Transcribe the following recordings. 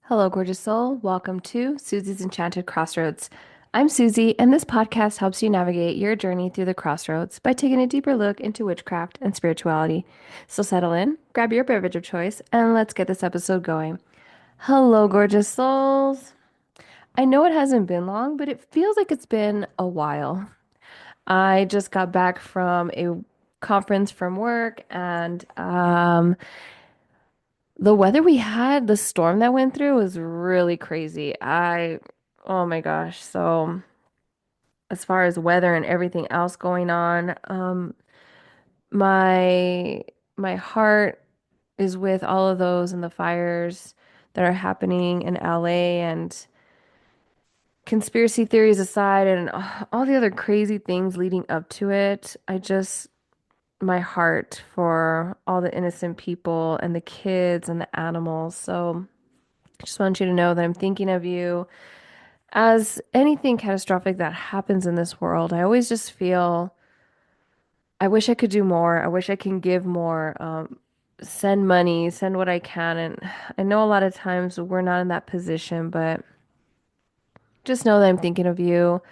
Hello, gorgeous soul. Welcome to Susie's Enchanted Crossroads. I'm Susie, and this podcast helps you navigate your journey through the crossroads by taking a deeper look into witchcraft and spirituality. So settle in, grab your beverage of choice, and let's get this episode going. Hello, gorgeous souls. I know it hasn't been long, but it feels like it's been a while. I just got back from a conference from work, and the weather we had, the storm that went through was really crazy. Oh my gosh. So, as far as weather and everything else going on, my my heart is with all of those and the fires that are happening in LA and conspiracy theories aside and all the other crazy things leading up to it. My heart for all the innocent people and the kids and the animals. So, I just want you to know that I'm thinking of you. As anything catastrophic that happens in this world, I always just feel I wish I could do more. I wish I can give more, send money, send what I can. And I know a lot of times we're not in that position, but just know that I'm thinking of you.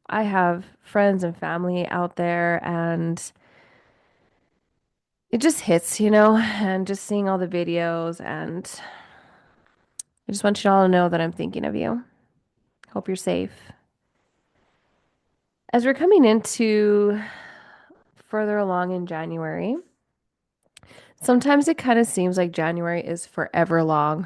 I have friends and family out there, and it just hits, and just seeing all the videos. And I just want you all to know that I'm thinking of you. Hope you're safe. As we're coming into further along in January, sometimes it kind of seems like January is forever long.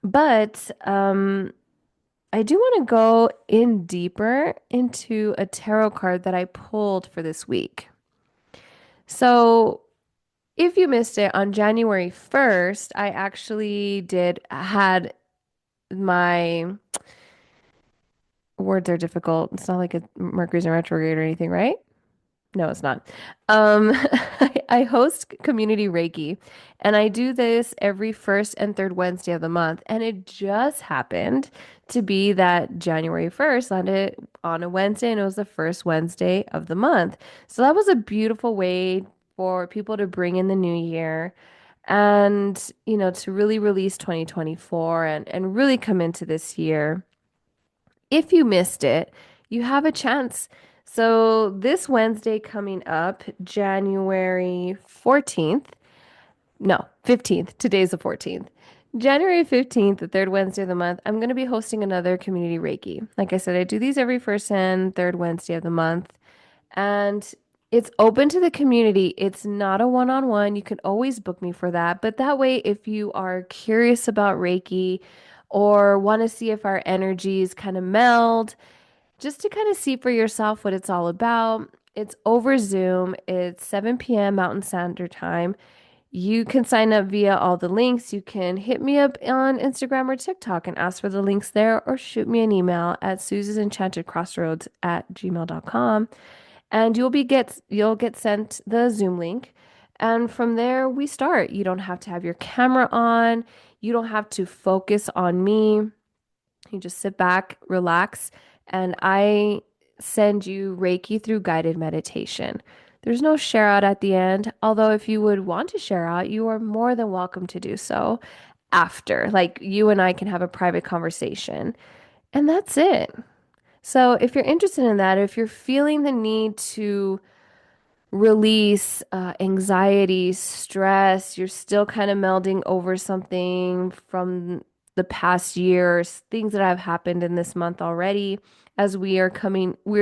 But I do want to go in deeper into a tarot card that I pulled for this week. So, if you missed it, on January 1st, I actually did had my words are difficult. It's not like Mercury's in retrograde or anything, right? No, it's not. I host community Reiki, and I do this every first and third Wednesday of the month. And it just happened to be that January 1st landed on a Wednesday, and it was the first Wednesday of the month. So that was a beautiful way for people to bring in the new year and, to really release 2024 and really come into this year. If you missed it, you have a chance. So, this Wednesday coming up, January 14th, no, 15th, today's the 14th. January 15th, the third Wednesday of the month, I'm going to be hosting another community Reiki. Like I said, I do these every first and third Wednesday of the month. And it's open to the community. It's not a one-on-one. You can always book me for that. But that way, if you are curious about Reiki or want to see if our energies kind of meld, just to kind of see for yourself what it's all about. It's over Zoom. It's 7 p.m. Mountain Standard Time. You can sign up via all the links. You can hit me up on Instagram or TikTok and ask for the links there, or shoot me an email at susiesenchantedcrossroads@gmail.com. And you'll get sent the Zoom link. And from there we start. You don't have to have your camera on. You don't have to focus on me. You just sit back, relax, and I send you Reiki through guided meditation. There's no share out at the end, although if you would want to share out, you are more than welcome to do so after. Like you and I can have a private conversation, and that's it. So if you're interested in that, if you're feeling the need to release anxiety, stress. You're still kind of melding over something from the past years, things that have happened in this month already. As we're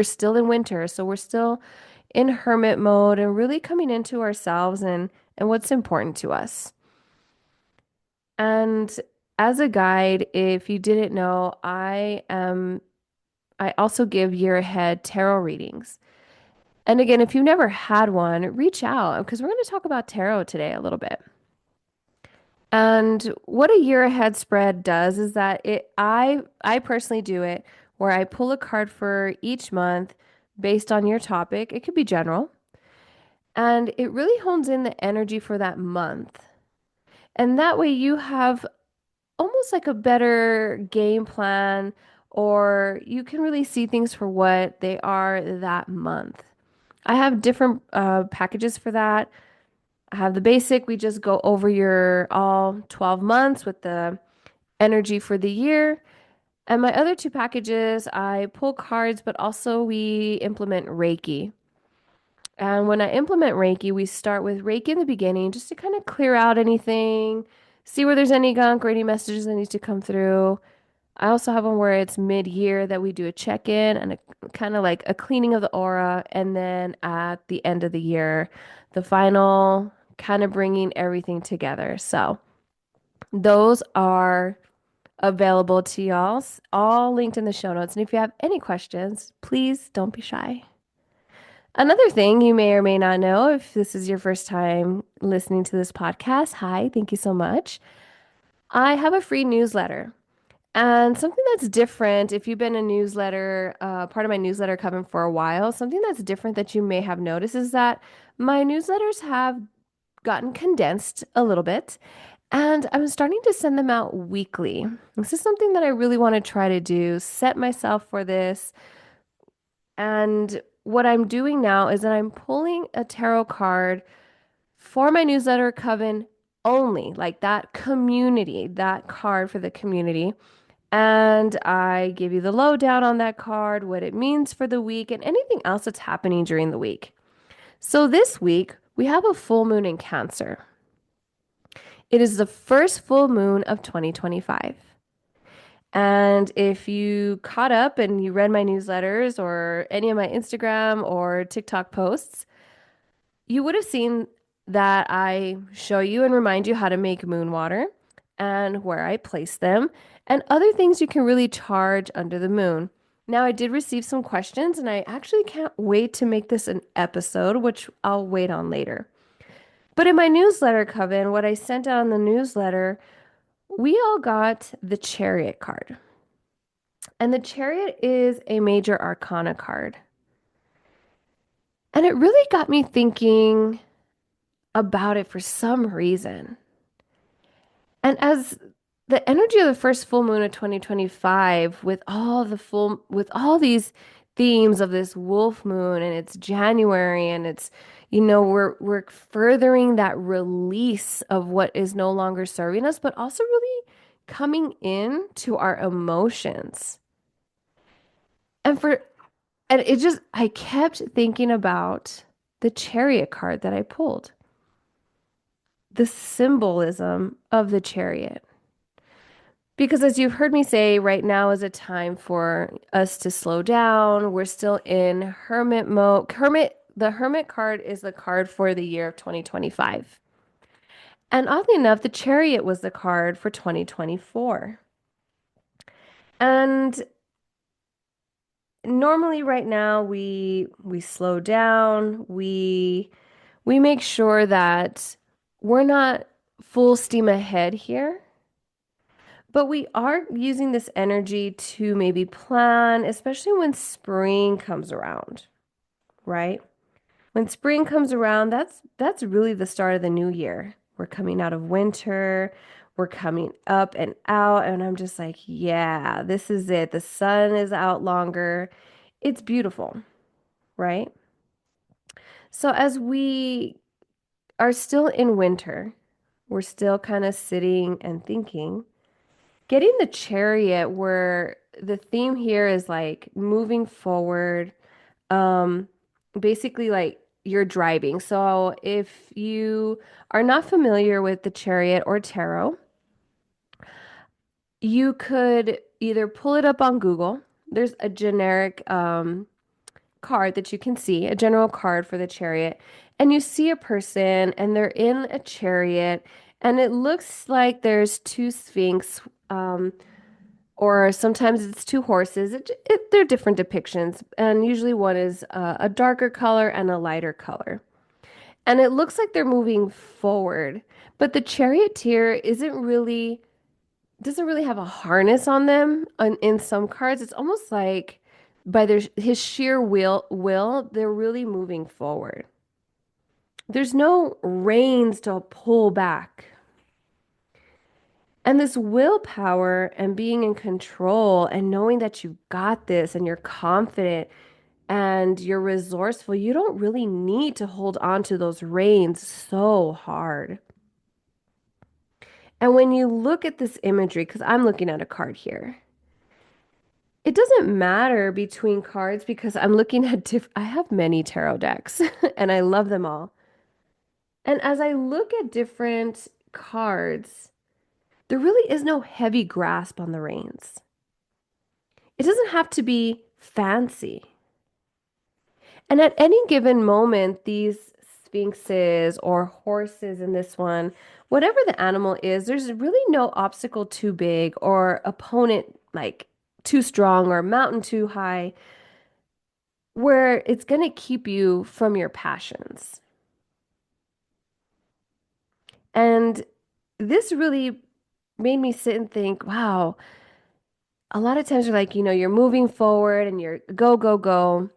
still in winter, so we're still in hermit mode and really coming into ourselves and what's important to us. And as a guide, if you didn't know, I also give year ahead tarot readings. And again, if you've never had one, reach out because we're going to talk about tarot today a little bit. And what a year ahead spread does is that I personally do it where I pull a card for each month based on your topic. It could be general, and it really hones in the energy for that month. And that way you have almost like a better game plan, or you can really see things for what they are that month. I have different packages for that. I have the basic, we just go over your all 12 months with the energy for the year. And my other two packages, I pull cards, but also we implement Reiki. And when I implement Reiki, we start with Reiki in the beginning just to kind of clear out anything, see where there's any gunk or any messages that need to come through. I also have one where it's mid-year that we do a check-in and a kind of like a cleaning of the aura. And then at the end of the year, the final kind of bringing everything together. So those are available to y'all, all linked in the show notes. And if you have any questions, please don't be shy. Another thing you may or may not know, if this is your first time listening to this podcast, hi, thank you so much. I have a free newsletter. And something that's different, if you've been a newsletter, part of my newsletter coven for a while, something that's different that you may have noticed is that my newsletters have gotten condensed a little bit, and I'm starting to send them out weekly. This is something that I really want to try to do, set myself for this. And what I'm doing now is that I'm pulling a tarot card for my newsletter coven only, like that community, that card for the community. And I give you the lowdown on that card, what it means for the week, and anything else that's happening during the week. So this week, we have a full moon in Cancer. It is the first full moon of 2025. And if you caught up and you read my newsletters or any of my Instagram or TikTok posts, you would have seen that I show you and remind you how to make moon water and where I place them and other things you can really charge under the moon. Now, I did receive some questions and I actually can't wait to make this an episode, which I'll wait on later. But in my newsletter, Coven, what I sent out in the newsletter, we all got the Chariot card. And the Chariot is a major arcana card. And it really got me thinking about it for some reason. And as the energy of the first full moon of 2025, with all these themes of this wolf moon, and it's January, and it's, we're furthering that release of what is no longer serving us, but also really coming in to our emotions. And for and it just I kept thinking about the Chariot card that I pulled, the symbolism of the chariot. Because as you've heard me say, right now is a time for us to slow down. We're still in hermit mode. The hermit card is the card for the year of 2025. And oddly enough, the chariot was the card for 2024. And normally right now we slow down, we make sure that we're not full steam ahead here. But we are using this energy to maybe plan, especially when spring comes around, right? When spring comes around, that's really the start of the new year. We're coming out of winter, we're coming up and out, and I'm just like, yeah, this is it. The sun is out longer. It's beautiful, right? So as we are still in winter, we're still kind of sitting and thinking. Getting the chariot where the theme here is like moving forward, um, basically like you're driving. So if you are not familiar with the chariot or tarot, you could either pull it up on Google. There's a generic card that you can see, a general card for the chariot, and you see a person and they're in a chariot, and it looks like there's two sphinx. Or sometimes it's two horses. They're different depictions, and usually one is a darker color and a lighter color. And it looks like they're moving forward, but the charioteer doesn't really have a harness on them. In some cards, it's almost like by his sheer will, they're really moving forward. There's no reins to pull back. And this willpower and being in control and knowing that you've got this and you're confident and you're resourceful, you don't really need to hold on to those reins so hard. And when you look at this imagery, because I'm looking at a card here, it doesn't matter between cards because I'm looking at I have many tarot decks and I love them all. And as I look at different cards, there really is no heavy grasp on the reins. It doesn't have to be fancy. And at any given moment, these sphinxes or horses in this one, whatever the animal is, there's really no obstacle too big or opponent like too strong or mountain too high where it's going to keep you from your passions. And this really made me sit and think, wow, a lot of times you're like, you're moving forward and you're go, go, go.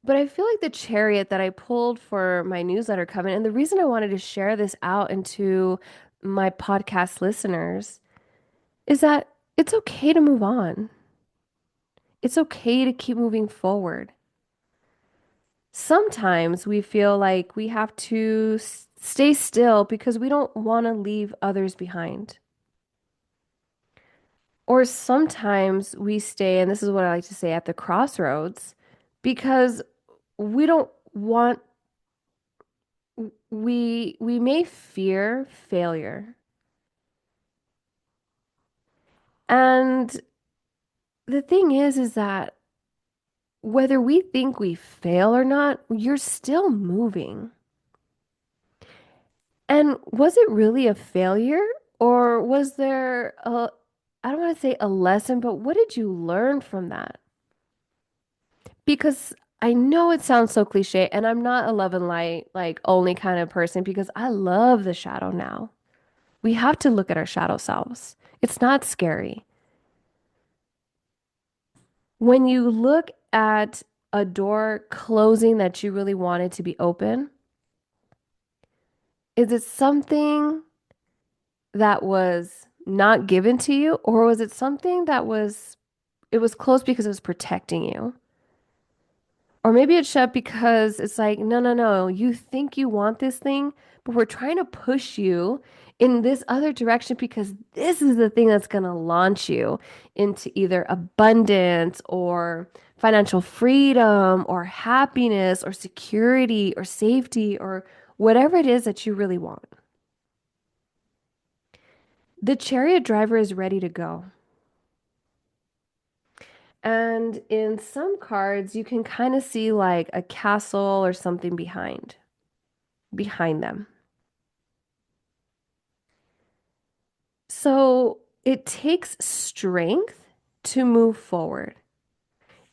But I feel like the chariot that I pulled for my newsletter coven, and the reason I wanted to share this out into my podcast listeners is that it's okay to move on. It's okay to keep moving forward. Sometimes we feel like we have to stay still because we don't want to leave others behind. Or sometimes we stay, and this is what I like to say, at the crossroads because we don't want we may fear failure. And the thing is that whether we think we fail or not, you're still moving. And was it really a failure or was there I don't want to say a lesson, but what did you learn from that? Because I know it sounds so cliche and I'm not a love and light like only kind of person because I love the shadow now. We have to look at our shadow selves. It's not scary. When you look at a door closing that you really wanted to be open, is it something that was not given to you, or was it something that it was closed because it was protecting you? Or maybe it's shut because it's like, no, no, no, you think you want this thing, but we're trying to push you in this other direction because this is the thing that's going to launch you into either abundance or financial freedom or happiness or security or safety or whatever it is that you really want. The chariot driver is ready to go. And in some cards, you can kind of see like a castle or something behind them. So it takes strength to move forward,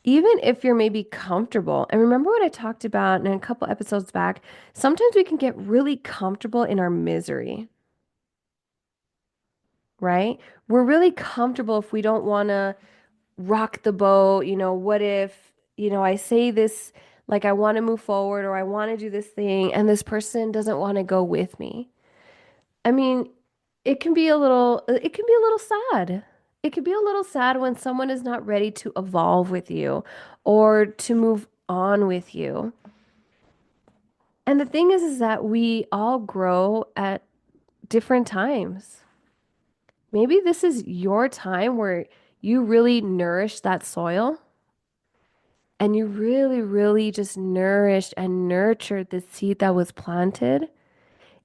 even if you're maybe comfortable. And remember what I talked about in a couple episodes back? Sometimes we can get really comfortable in our misery, right? We're really comfortable if we don't want to rock the boat. What if, I say this, like I want to move forward or I want to do this thing, and this person doesn't want to go with me? I mean, it can be a little sad. It can be a little sad when someone is not ready to evolve with you or to move on with you. And the thing is that we all grow at different times. Maybe this is your time where you really nourish that soil and you really, really just nourished and nurtured the seed that was planted.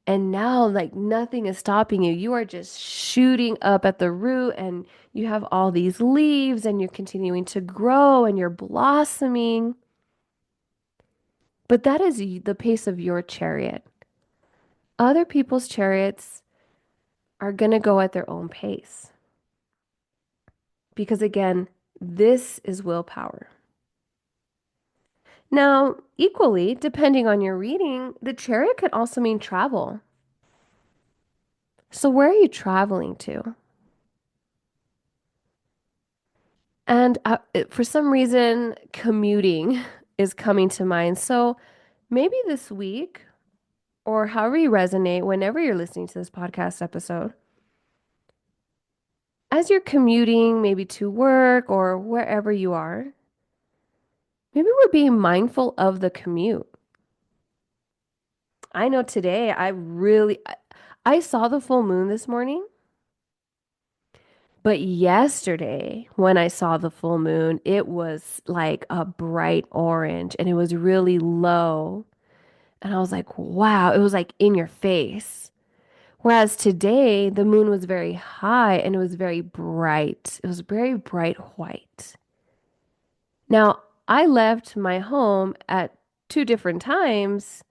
And now, like nothing is stopping you. You are just shooting up at the root, and you have all these leaves, and you're continuing to grow and you're blossoming. But that is the pace of your chariot. Other people's chariots are going to go at their own pace. Because again, this is willpower. Now, equally, depending on your reading, the chariot could also mean travel. So, where are you traveling to? And for some reason, commuting is coming to mind. So maybe this week, or however you resonate, whenever you're listening to this podcast episode, as you're commuting, maybe to work or wherever you are, maybe we're being mindful of the commute. I know today I saw the full moon this morning, but yesterday when I saw the full moon, it was like a bright orange and it was really low. And I was like, wow, it was like in your face. Whereas today, the moon was very high and it was very bright. It was very bright white. Now, I left my home at two different times,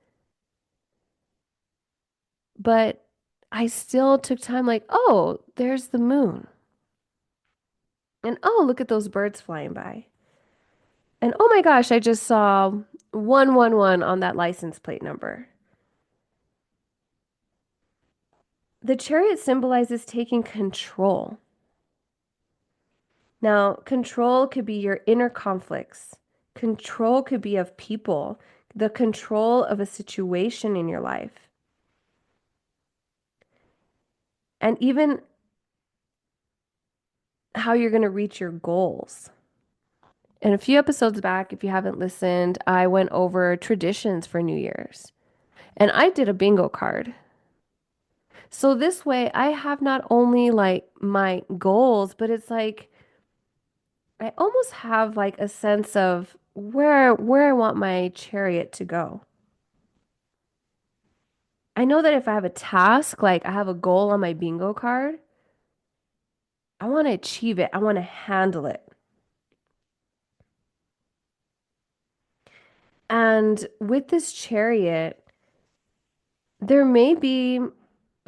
but I still took time like, oh, there's the moon. And oh, look at those birds flying by. And oh my gosh, I just saw 111 on that license plate number. The chariot symbolizes taking control. Now, control could be your inner conflicts. Control could be of people, the control of a situation in your life, and even how you're going to reach your goals. And a few episodes back, if you haven't listened, I went over traditions for New Year's. And I did a bingo card. So this way, I have not only like my goals, but it's like I almost have like a sense of where I want my chariot to go. I know that if I have a task, like I have a goal on my bingo card, I want to achieve it. I want to handle it. And with this chariot, there may be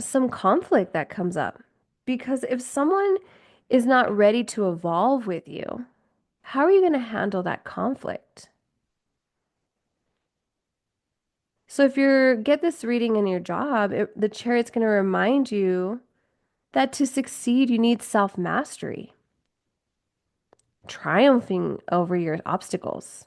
some conflict that comes up because if someone is not ready to evolve with you, how are you going to handle that conflict? So if you get this reading in your job, the chariot's going to remind you that to succeed, you need self-mastery, triumphing over your obstacles.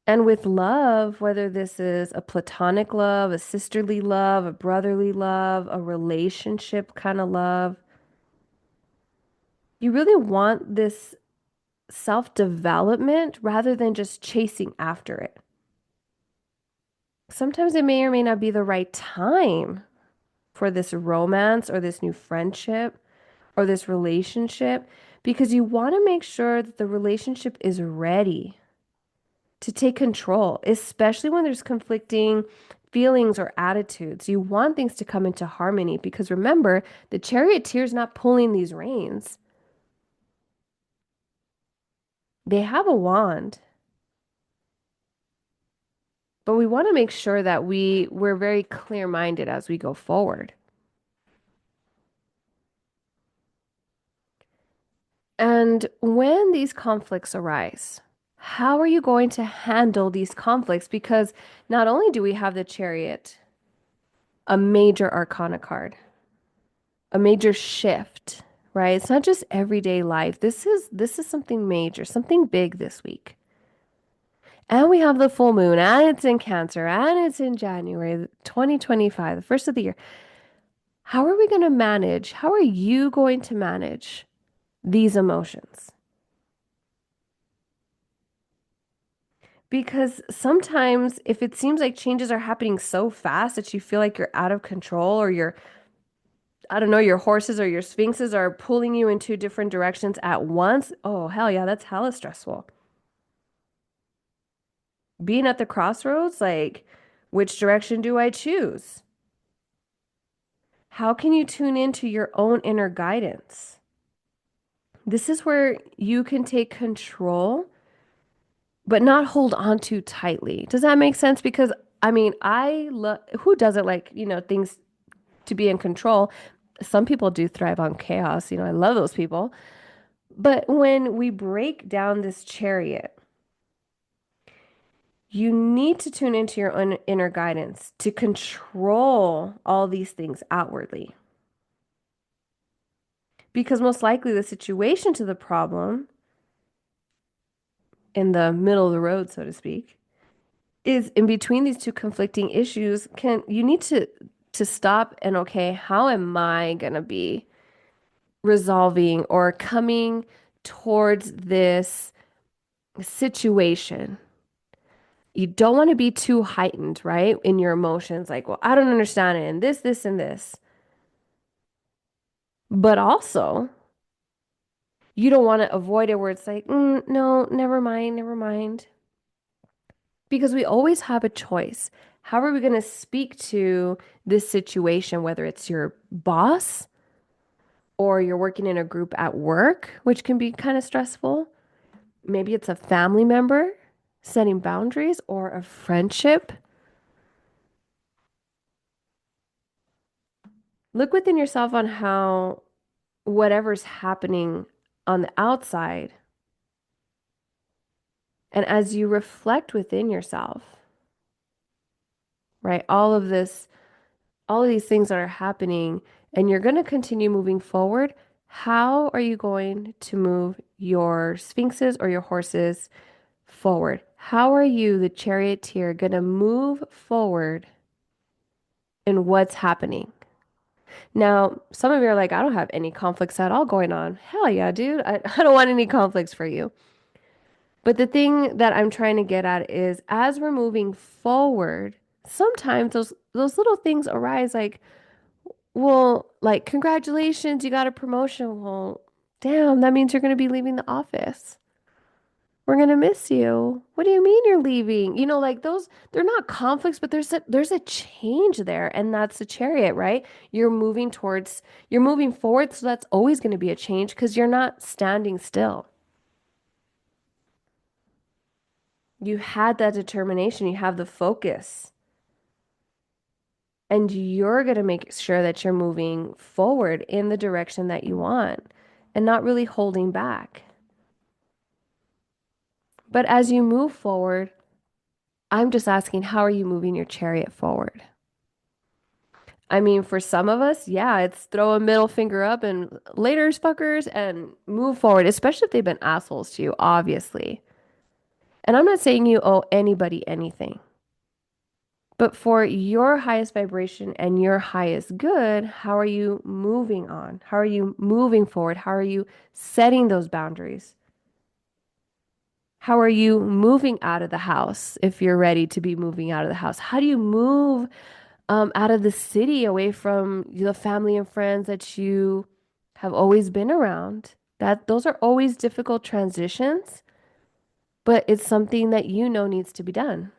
And with love, whether this is a platonic love, a sisterly love, a brotherly love, a relationship kind of love, you really want this self-development rather than just chasing after it. Sometimes it may or may not be the right time for this romance or this new friendship or this relationship because you want to make sure that the relationship is ready to take control, especially when there's conflicting feelings or attitudes. You want things to come into harmony because remember, the charioteer is not pulling these reins. They have a wand, but we want to make sure that we're very clear-minded as we go forward. And when these conflicts arise, how are you going to handle these conflicts? Because not only do we have the chariot, a major arcana card, a major shift, right? It's not just everyday life. This is something major, something big this week. And we have the full moon, and it's in Cancer, and it's in January 2025, the first of the year. How are we going to manage? How are you going to manage these emotions? Because sometimes if it seems like changes are happening so fast that you feel like you're out of control or I don't know, your horses or your sphinxes are pulling you in two different directions at once. Oh, hell yeah, that's hella stressful. Being at the crossroads, like, which direction do I choose? How can you tune into your own inner guidance? This is where you can take control, but not hold on too tightly. Does that make sense? Because I mean, I love who doesn't like, things to be in control. Some people do thrive on chaos. I love those people. But when we break down this chariot, you need to tune into your own inner guidance to control all these things outwardly. Because most likely the situation to the problem in the middle of the road, so to speak, is in between these two conflicting issues. You need to stop and okay, how am I gonna be resolving or coming towards this situation? You don't want to be too heightened, right? In your emotions, like, well, I don't understand it, and this, and this. But also, you don't want to avoid it where it's like, no, never mind, never mind. Because we always have a choice. How are we going to speak to this situation, whether it's your boss or you're working in a group at work, which can be kind of stressful? Maybe it's a family member setting boundaries or a friendship. Look within yourself on how whatever's happening on the outside, and as you reflect within yourself, right? All of these things that are happening, and you're going to continue moving forward. How are you going to move your sphinxes or your horses forward? How are you, the charioteer, going to move forward in what's happening? Now, some of you are like, I don't have any conflicts at all going on. Hell yeah, dude. I don't want any conflicts for you. But the thing that I'm trying to get at is as we're moving forward, sometimes those little things arise like, well, like, congratulations, you got a promotion. Well, damn, that means you're going to be leaving the office. We're going to miss you. What do you mean you're leaving? Like those, they're not conflicts, but there's a change there, and that's the chariot, right? You're moving forward, so that's always going to be a change because you're not standing still. You had that determination, you have the focus, and you're going to make sure that you're moving forward in the direction that you want and not really holding back. But as you move forward, I'm just asking, how are you moving your chariot forward? I mean, for some of us, yeah, it's throw a middle finger up and laters, fuckers, and move forward, especially if they've been assholes to you, obviously. And I'm not saying you owe anybody anything, but for your highest vibration and your highest good, how are you moving on? How are you moving forward? How are you setting those boundaries? How are you moving out of the house if you're ready to be moving out of the house? How do you move out of the city away from the family and friends that you have always been around? Those are always difficult transitions, but it's something that you know needs to be done.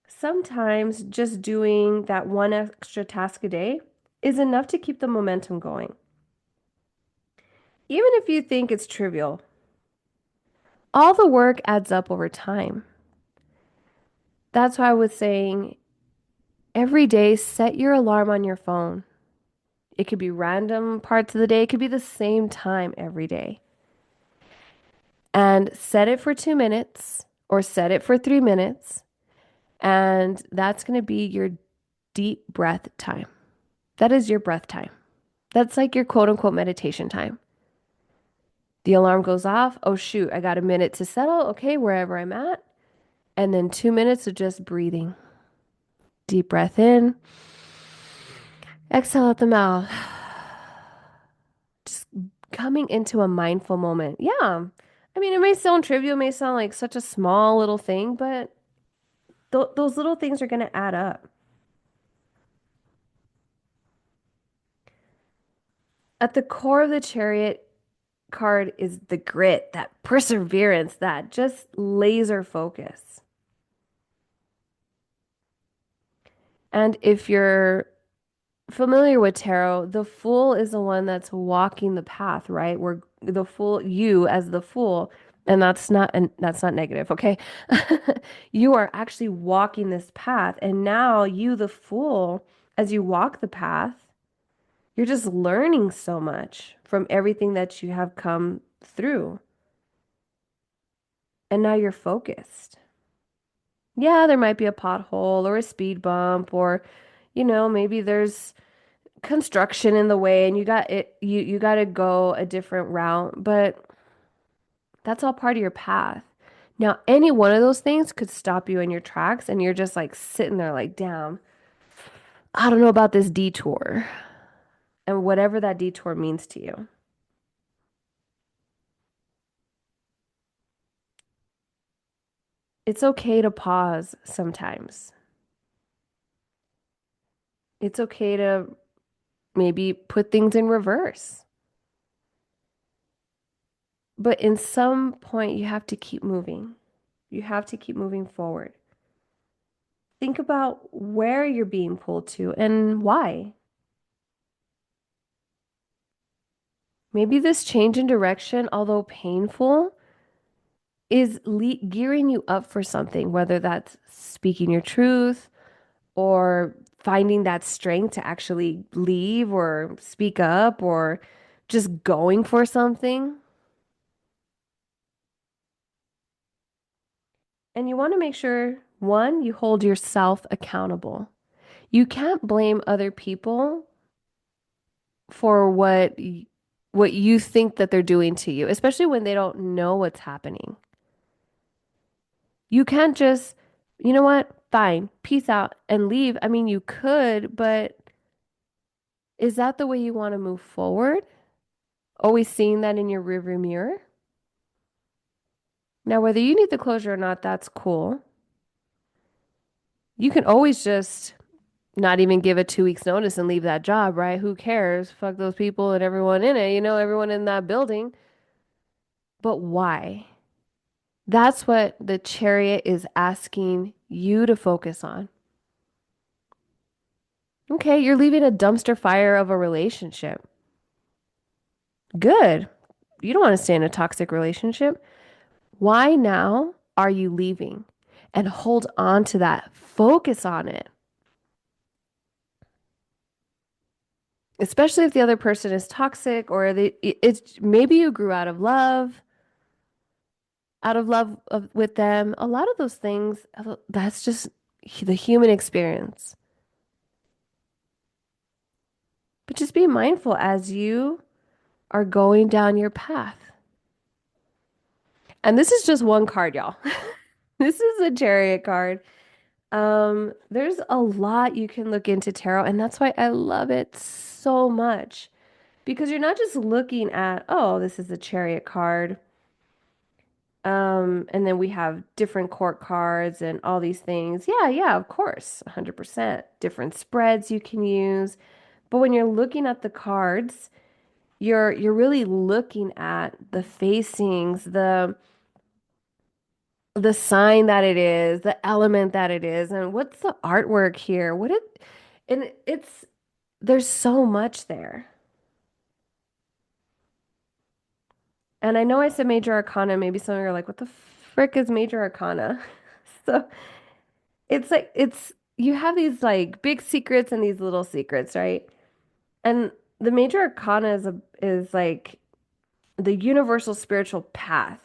Sometimes just doing that one extra task a day is enough to keep the momentum going. Even if you think it's trivial, all the work adds up over time. That's why I was saying every day, set your alarm on your phone. It could be random parts of the day, it could be the same time every day. And set it for 2 minutes or set it for 3 minutes. And that's going to be your deep breath time. That is your breath time. That's like your quote unquote meditation time. The alarm goes off. Oh, shoot, I got a minute to settle. Okay, wherever I'm at. And then 2 minutes of just breathing. Deep breath in, exhale out the mouth. Just coming into a mindful moment. Yeah. I mean, it may sound trivial, it may sound like such a small little thing, but those little things are going to add up. At the core of the chariot card is the grit, that perseverance, that just laser focus. And if you're familiar with tarot, the fool is the one that's walking the path, right? Where the fool, you as the fool, and that's not negative, okay? You are actually walking this path, and now you, the fool, as you walk the path, you're just learning so much from everything that you have come through. And now you're focused. Yeah, there might be a pothole or a speed bump or maybe there's construction in the way and you got to go a different route, but that's all part of your path. Now, any one of those things could stop you in your tracks and you're just like sitting there like, damn, I don't know about this detour and whatever that detour means to you. It's okay to pause sometimes. It's okay to maybe put things in reverse. But in some point, you have to keep moving. You have to keep moving forward. Think about where you're being pulled to and why. Maybe this change in direction, although painful, is gearing you up for something, whether that's speaking your truth or finding that strength to actually leave or speak up or just going for something. And you want to make sure, one, you hold yourself accountable. You can't blame other people for what you think that they're doing to you, especially when they don't know what's happening. You can't just, you know what? Fine, peace out and leave. I mean, you could, but is that the way you want to move forward? Always seeing that in your rearview mirror? Now, whether you need the closure or not, that's cool. You can always just not even give a 2 weeks notice and leave that job, right? Who cares? Fuck those people and everyone in it, everyone in that building. But why? That's what the chariot is asking you to focus on. Okay, you're leaving a dumpster fire of a relationship. Good. You don't want to stay in a toxic relationship. Why now are you leaving? And hold on to that. Focus on it. Especially if the other person is toxic or it's maybe you grew with them. A lot of those things, that's just the human experience. But just be mindful as you are going down your path. And this is just one card, y'all. This is a chariot card. There's a lot you can look into tarot, and that's why I love it so much. Because you're not just looking at, oh, this is a chariot card. And then we have different court cards and all these things. Yeah, yeah, of course, 100%. Different spreads you can use. But when you're looking at the cards, you're really looking at the facings, the sign that it is, the element that it is, and what's the artwork here? And there's so much there. And I know I said major arcana, maybe some of you are like, what the frick is major arcana? So it's like you have these like big secrets and these little secrets, right? And the major arcana is like the universal spiritual path,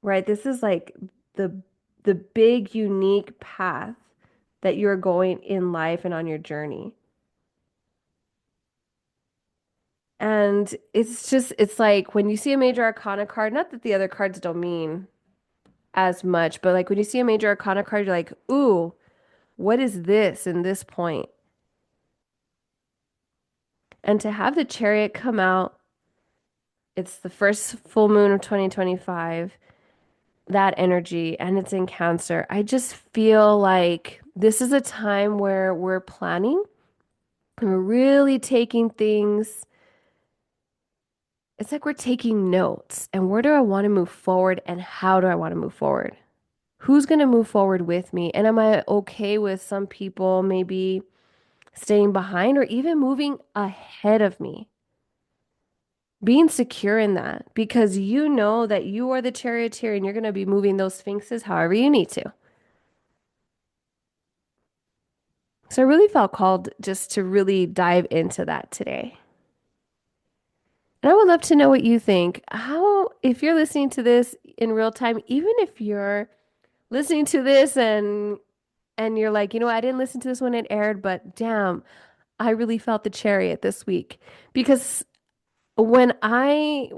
right? This is like the the big unique path that you're going in life and on your journey. And it's like when you see a major arcana card, not that the other cards don't mean as much, but like when you see a major arcana card, you're like, ooh, what is this in this point? And to have the chariot come out, it's the first full moon of 2025, that energy, and it's in Cancer. I just feel like this is a time where we're planning and we're really taking things. It's like we're taking notes and where do I want to move forward and how do I want to move forward? Who's going to move forward with me? And am I okay with some people maybe staying behind or even moving ahead of me? Being secure in that because you know that you are the charioteer and you're going to be moving those sphinxes however you need to. So I really felt called just to really dive into that today. And I would love to know what you think. If you're listening to this in real time, even if you're listening to this and you're like, I didn't listen to this when it aired, but damn, I really felt the chariot this week because when I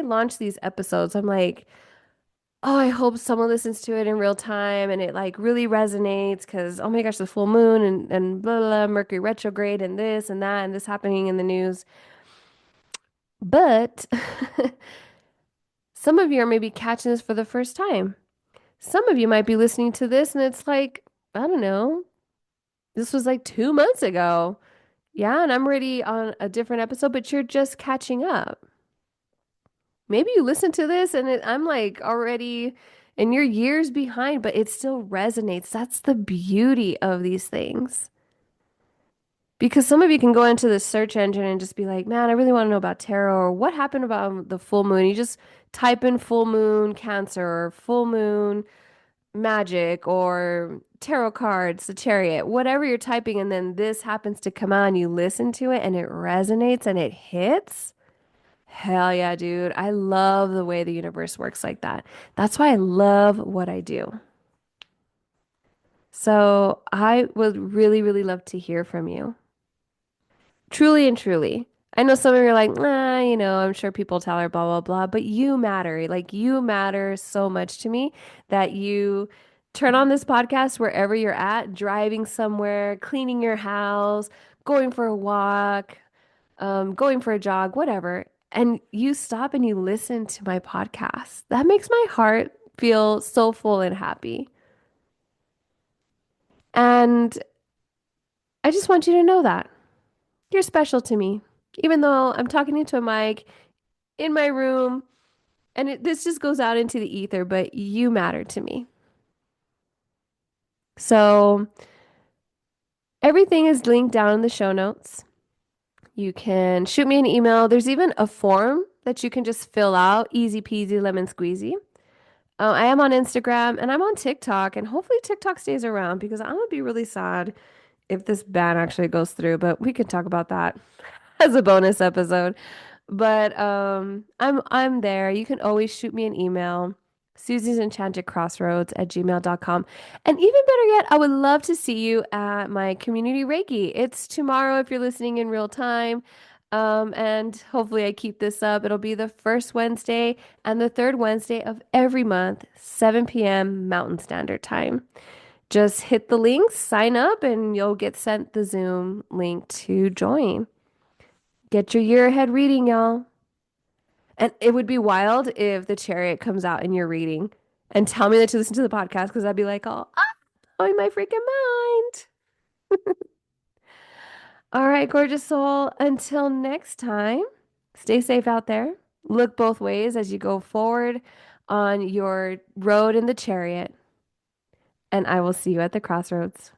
launch these episodes, I'm like, oh, I hope someone listens to it in real time and it like really resonates because oh my gosh, the full moon and blah, blah, blah, Mercury retrograde and this and that and this happening in the news. But some of you are maybe catching this for the first time. Some of you might be listening to this and it's like, I don't know, this was like 2 months ago. Yeah, and I'm already on a different episode, but you're just catching up. Maybe you listen to this and I'm like already, and you're years behind, but it still resonates. That's the beauty of these things. Because some of you can go into the search engine and just be like, man, I really want to know about tarot or what happened about the full moon. You just type in full moon cancer or full moon magic or tarot cards, the chariot, whatever you're typing, and then this happens to come on, you listen to it and it resonates and it hits. Hell yeah, dude. I love the way the universe works like that. That's why I love what I do. So I would really, really love to hear from you. Truly and truly. I know some of you are like, I'm sure people tell her blah, blah, blah, but you matter. Like, you matter so much to me that you turn on this podcast wherever you're at, driving somewhere, cleaning your house, going for a walk, going for a jog, whatever. And you stop and you listen to my podcast. That makes my heart feel so full and happy. And I just want you to know that you're special to me. Even though I'm talking into a mic in my room, and this just goes out into the ether, but you matter to me. So everything is linked down in the show notes. You can shoot me an email. There's even a form that you can just fill out, easy peasy lemon squeezy. I am on Instagram and I'm on TikTok, and hopefully TikTok stays around because I'm gonna be really sad if this ban actually goes through, but we could talk about that as a bonus episode. But I'm there. You can always shoot me an email, Susie's Enchanted Crossroads at gmail.com. And even better yet, I would love to see you at my community Reiki. It's tomorrow if you're listening in real time. And hopefully I keep this up. It'll be the first Wednesday and the third Wednesday of every month, 7 p.m. Mountain Standard Time. Just hit the links, sign up, and you'll get sent the Zoom link to join. Get your year ahead reading, y'all. And it would be wild if the chariot comes out in your reading and tell me that to listen to the podcast because I'd be like, oh, in my freaking mind. All right, gorgeous soul. Until next time, stay safe out there. Look both ways as you go forward on your road in the chariot. And I will see you at the crossroads.